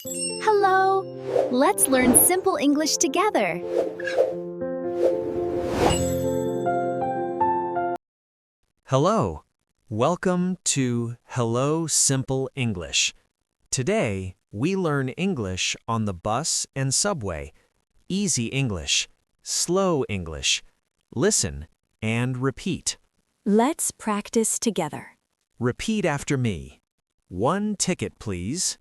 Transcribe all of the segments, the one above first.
Hello! Let's learn simple English together. Hello. Welcome to Hello Simple English. Today, we learn English on the bus and subway. Easy English, slow English. Listen and repeat. Let's practice together. Repeat after me. 1 ticket, please.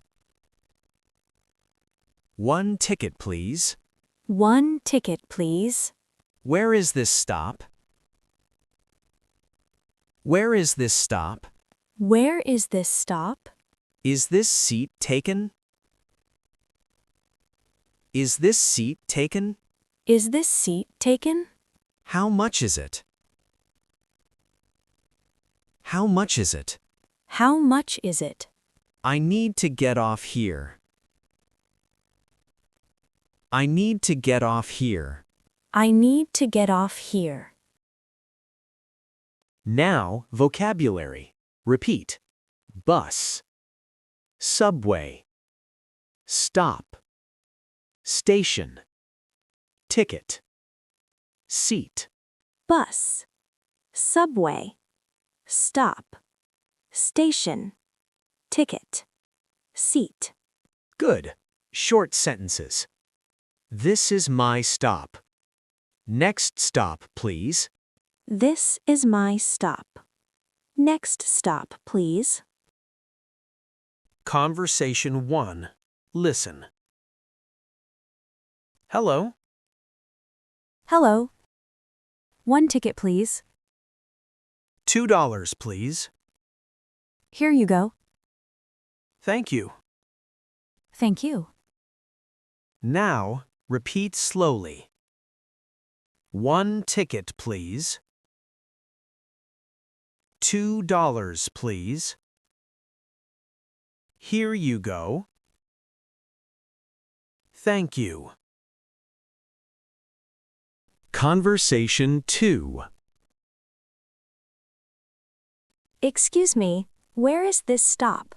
1 ticket, please. 1 ticket, please. Where is this stop? Where is this stop? Where is this stop? Is this seat taken? Is this seat taken? Is this seat taken? How much is it? How much is it? How much is it? I need to get off here. I need to get off here. I need to get off here. Now, vocabulary. Repeat. Bus. Subway. Stop. Station. Ticket. Seat. Bus. Subway. Stop. Station. Ticket. Seat. Good. Short sentences. This is my stop. Next stop, please. This is my stop. Next stop, please. Conversation 1. Listen. Hello. Hello. 1 ticket, please. $2, please. Here you go. Thank you. Thank you. Now, repeat slowly. 1 ticket, please. $2, please. Here you go. Thank you. Conversation 2. Excuse me, where is this stop?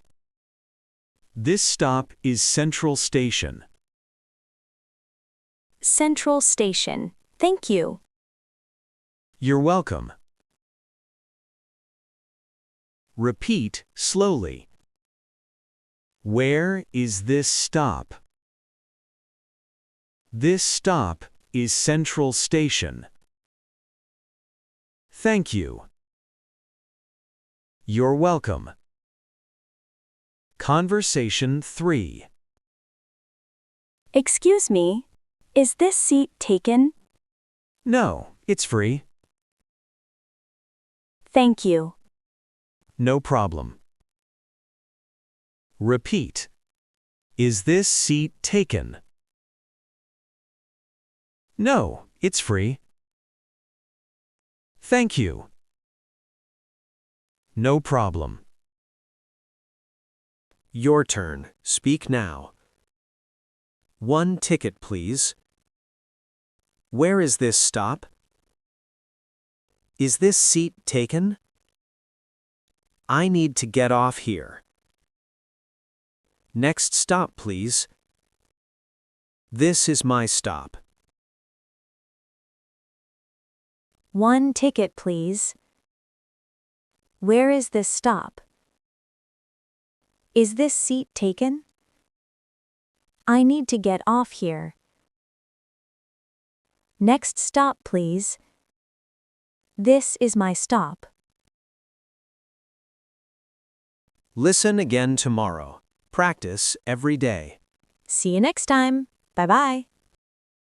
This stop is Central Station. Central Station. Thank you. You're welcome. Repeat slowly. Where is this stop? This stop is Central Station. Thank you. You're welcome. Conversation 3. Excuse me, is this seat taken? No, it's free. Thank you. No problem. Repeat. Is this seat taken? No, it's free. Thank you. No problem. Your turn. Speak now. 1 ticket, please. Where is this stop? Is this seat taken? I need to get off here. Next stop, please. This is my stop. 1 ticket, please. Where is this stop? Is this seat taken? I need to get off here. Next stop, please. This is my stop. Listen again tomorrow. Practice every day. See you next time. Bye-bye.